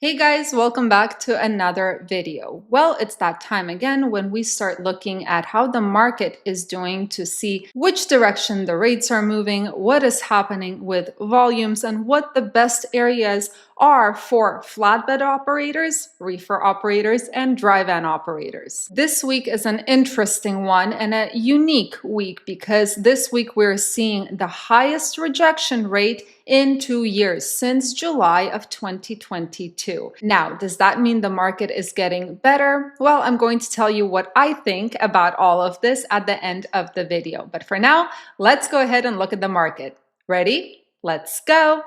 Hey guys, welcome back to another video. Well, it's that time again when we start looking at how the market is doing to see which direction the rates are moving, what is happening with volumes, and what the best areas are for flatbed operators, reefer operators, and dry van operators. This week is an interesting one and a unique week because this week we're seeing the highest rejection rate in 2 years since July of 2022. Now, does that mean the market is getting better? Well, I'm going to tell you what I think about all of this at the end of the video. But for now, let's go ahead and look at the market. Ready? Let's go.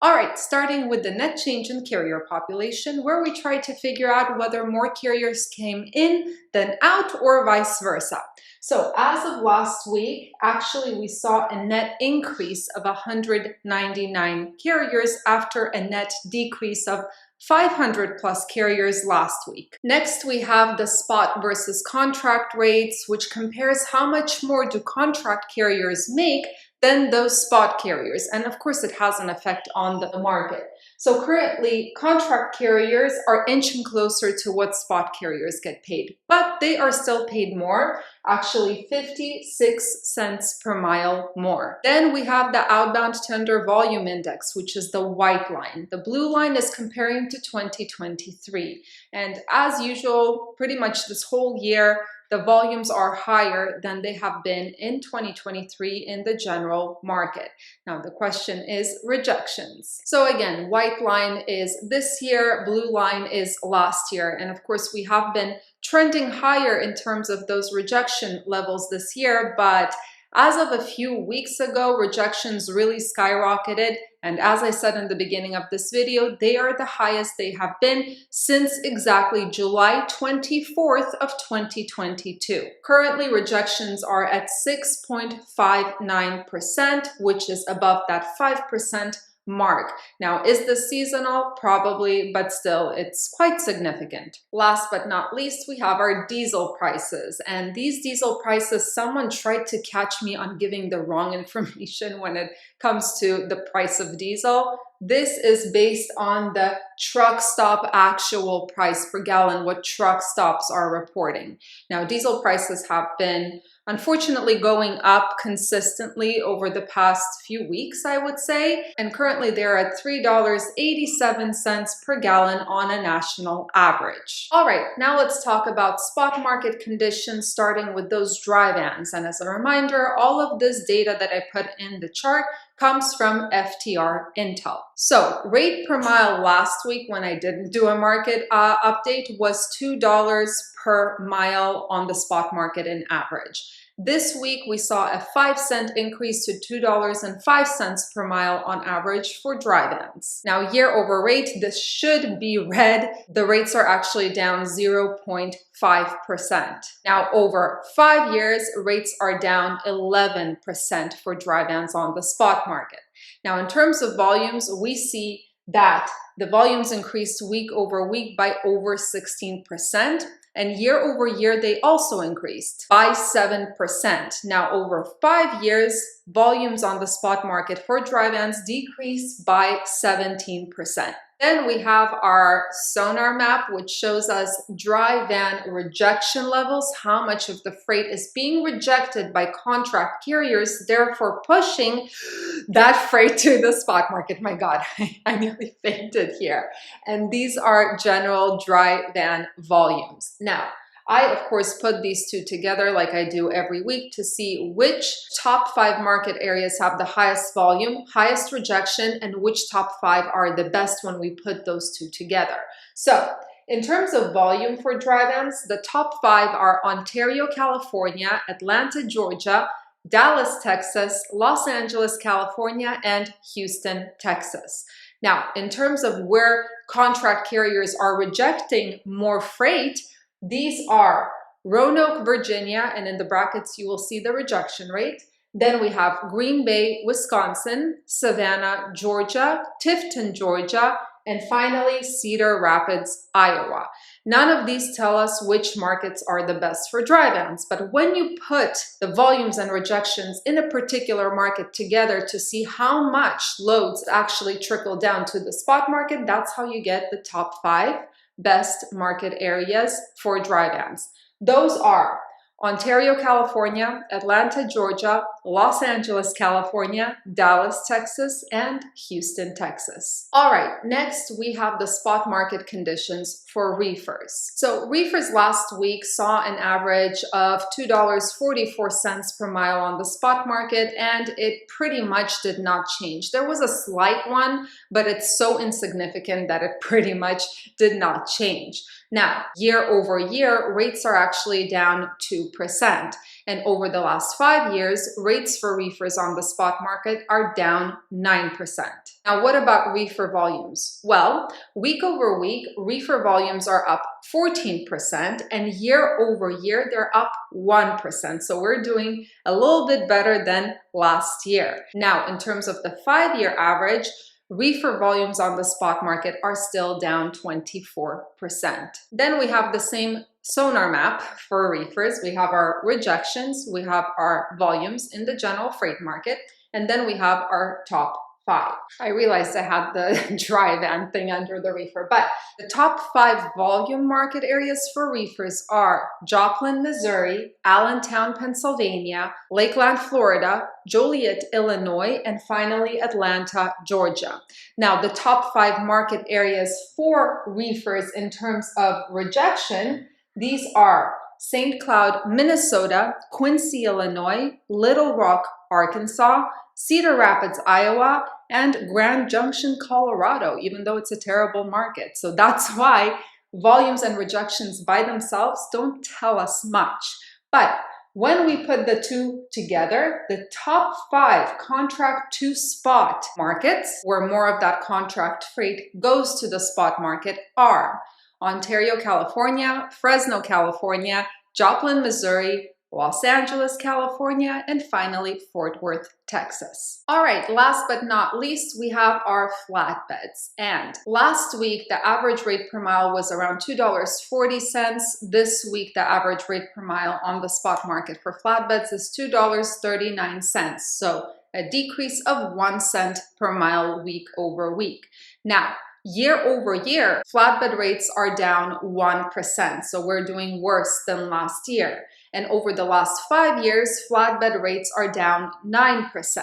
All right, starting with the net change in carrier population, where we try to figure out whether more carriers came in than out or vice versa. So as of last week, actually we saw a net increase of 199 carriers after a net decrease of 500 plus carriers last week. Next, we have the spot versus contract rates, which compares how much more do contract carriers make than those spot carriers. And of course, it has an effect on the market. So currently, contract carriers are inching closer to what spot carriers get paid, but they are still paid more, actually 56 cents per mile more. Then we have the outbound tender volume index, which is the white line. The blue line is comparing to 2023. And as usual, pretty much this whole year, the volumes are higher than they have been in 2023 in the general market. Now, the question is rejections. So again, white line is this year, blue line is last year. And of course, we have been trending higher in terms of those rejection levels this year, but as of a few weeks ago, rejections really skyrocketed. And as I said in the beginning of this video, they are the highest they have been since exactly July 24th of 2022. Currently, rejections are at 6.59%, which is above that 5% mark. Now, is this seasonal? Probably, but still, it's quite significant. Last but not least, we have our diesel prices. And these diesel prices, someone tried to catch me on giving the wrong information when it comes to the price of diesel. This is based on the truck stop actual price per gallon, what truck stops are reporting. Now, diesel prices have been unfortunately going up consistently over the past few weeks, I would say. And currently they're at $3.87 per gallon on a national average. All right, now let's talk about spot market conditions, starting with those dry vans. And as a reminder, all of this data that I put in the chart comes from FTR Intel. So rate per mile last week when I didn't do a market update was $2 per mile on the spot market in average. This week, we saw a 5-cent increase to $2.05 per mile on average for dry vans. Now, year over rate, this should be red. The rates are actually down 0.5%. Now, over 5 years, rates are down 11% for dry vans on the spot market. Now, in terms of volumes, we see that the volumes increased week over week by over 16%. And year over year, they also increased by 7%. Now, over 5 years, volumes on the spot market for dry vans decreased by 17%. Then we have our sonar map, which shows us dry van rejection levels, how much of the freight is being rejected by contract carriers, therefore pushing that freight to the spot market. My God, I nearly fainted here. And these are general dry van volumes. Now, I, of course, put these two together like I do every week to see which top 5 market areas have the highest volume, highest rejection, and which top 5 are the best when we put those two together. So, in terms of volume for dry vans, the top 5 are Ontario, California, Atlanta, Georgia, Dallas, Texas, Los Angeles, California, and Houston, Texas. Now, in terms of where contract carriers are rejecting more freight, these are Roanoke, Virginia, and in the brackets you will see the rejection rate. Then we have Green Bay, Wisconsin, Savannah, Georgia, Tifton, Georgia, and finally Cedar Rapids, Iowa. None of these tell us which markets are the best for dry vans, but when you put the volumes and rejections in a particular market together to see how much loads actually trickle down to the spot market, that's how you get the top 5 best market areas for dry vans. Those are Ontario, California, Atlanta, Georgia, Los Angeles, California, Dallas, Texas, and Houston, Texas. All right, next we have the spot market conditions for reefers. So reefers last week saw an average of $2.44 per mile on the spot market, and it pretty much did not change. There was a slight one, but it's so insignificant that it pretty much did not change. Now, year over year, rates are actually down 2%. And over the last 5 years, rates for reefers on the spot market are down 9%. Now, what about reefer volumes? Well, week over week, reefer volumes are up 14%, and year over year, they're up 1%. So we're doing a little bit better than last year. Now, in terms of the 5-year average, reefer volumes on the spot market are still down 24%. Then we have the same sonar map for reefers. We have our rejections, we have our volumes in the general freight market, and then we have our top 5. I realized I had the dry van thing under the reefer, but the top 5 volume market areas for reefers are Joplin, Missouri, Allentown, Pennsylvania, Lakeland, Florida, Joliet, Illinois, and finally Atlanta, Georgia. Now, the top 5 market areas for reefers in terms of rejection, these are St. Cloud, Minnesota, Quincy, Illinois, Little Rock, Arkansas, Cedar Rapids, Iowa, and Grand Junction, Colorado, even though it's a terrible market. So that's why volumes and rejections by themselves don't tell us much. But when we put the two together, the top 5 contract to spot markets, where more of that contract freight goes to the spot market, are Ontario, California, Fresno, California, Joplin, Missouri, Los Angeles, California, and finally Fort Worth, Texas. All right, last but not least, we have our flatbeds. And last week, the average rate per mile was around $2.40. This week, the average rate per mile on the spot market for flatbeds is $2.39. So a decrease of 1 cent per mile week over week. Now, year over year, flatbed rates are down 1%. So we're doing worse than last year. And over the last 5 years, flatbed rates are down 9%.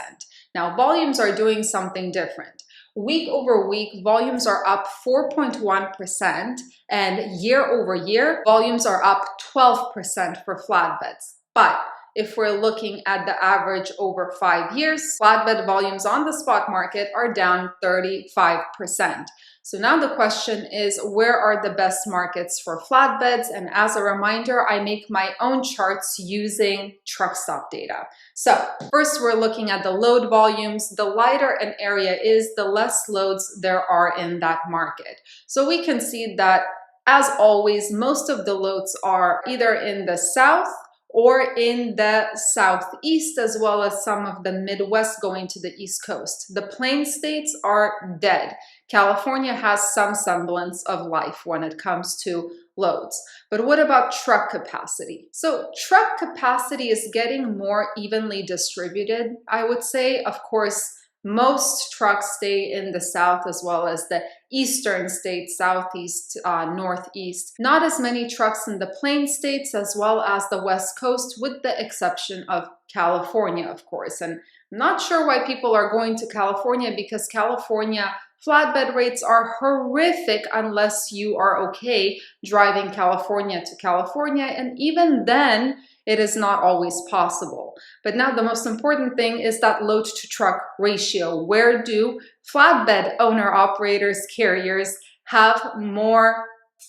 Now, volumes are doing something different. Week over week, volumes are up 4.1%, and year over year, volumes are up 12% for flatbeds. But if we're looking at the average over 5 years, flatbed volumes on the spot market are down 35%. So now the question is, where are the best markets for flatbeds? And as a reminder, I make my own charts using truck stop data. So first we're looking at the load volumes. The lighter an area is, the less loads there are in that market. So we can see that, as always, most of the loads are either in the south or in the southeast, as well as some of the Midwest going to the East Coast. The plain states are dead. California has some semblance of life when it comes to loads. But what about truck capacity? So truck capacity is getting more evenly distributed, I would say. Of course, most trucks stay in the south as well as the eastern states, southeast, northeast. Not as many trucks in the plain states as well as the west coast, with the exception of California, of course. And I'm not sure why people are going to California, because California flatbed rates are horrific unless you are okay driving California to California, and even then, it is not always possible. But now the most important thing is that load to truck ratio. Where do flatbed owner-operators, carriers have more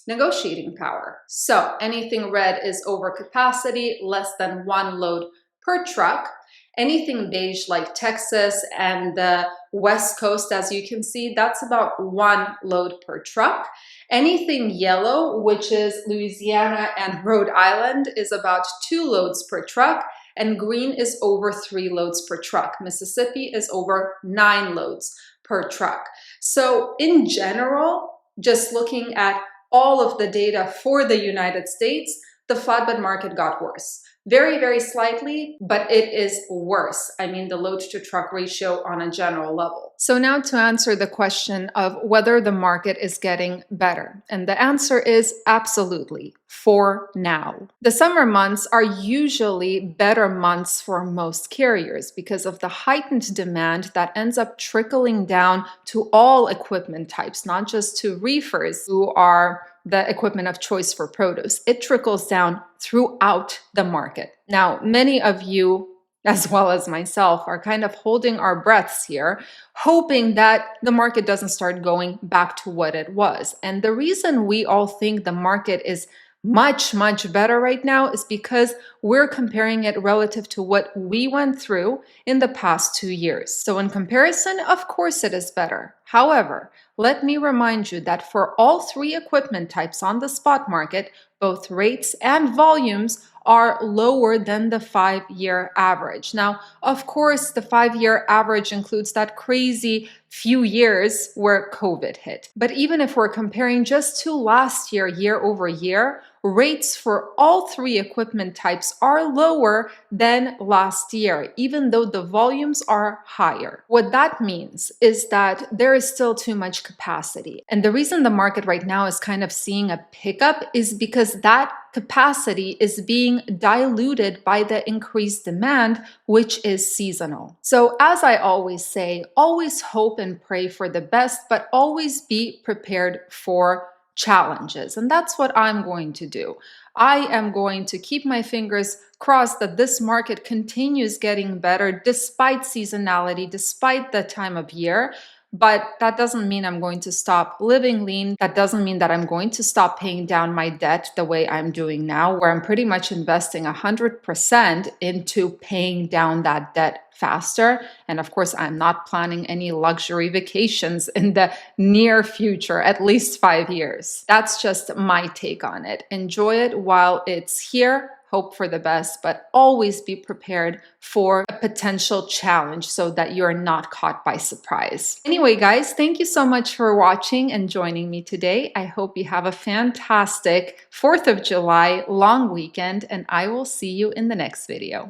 negotiating power? So anything red is overcapacity, less than 1 load per truck. Anything beige like Texas and the West Coast, as you can see, that's about 1 load per truck. Anything yellow, which is Louisiana and Rhode Island, is about 2 loads per truck, and green is over 3 loads per truck. Mississippi is over 9 loads per truck. So in general, just looking at all of the data for the United States, the flatbed market got worse. Very, very slightly, but it is worse. I mean, the load to truck ratio on a general level. So now to answer the question of whether the market is getting better. And the answer is absolutely, for now. The summer months are usually better months for most carriers because of the heightened demand that ends up trickling down to all equipment types, not just to reefers who are the equipment of choice for produce. It trickles down throughout the market. Now, many of you, as well as myself, are kind of holding our breaths here, hoping that the market doesn't start going back to what it was. And the reason we all think the market is much, much better right now is because we're comparing it relative to what we went through in the past 2 years. So in comparison, of course it is better. However, let me remind you that for all three equipment types on the spot market, both rates and volumes are lower than the 5-year average. Now, of course, the 5-year average includes that crazy few years where COVID hit. But even if we're comparing just to last year, year over year, rates for all three equipment types are lower than last year, even though the volumes are higher. What that means is that there is still too much capacity. And the reason the market right now is kind of seeing a pickup is because that capacity is being diluted by the increased demand, which is seasonal. So as I always say, always hope and pray for the best, but always be prepared for challenges. And that's what I'm going to do. I am going to keep my fingers crossed that this market continues getting better despite seasonality, despite the time of year. But that doesn't mean I'm going to stop living lean. That doesn't mean that I'm going to stop paying down my debt the way I'm doing now, where I'm pretty much investing 100% into paying down that debt faster. And of course, I'm not planning any luxury vacations in the near future, at least 5 years. That's just my take on it. Enjoy it while it's here. Hope for the best, but always be prepared for a potential challenge so that you're not caught by surprise. Anyway, guys, thank you so much for watching and joining me today. I hope you have a fantastic 4th of July long weekend, and I will see you in the next video.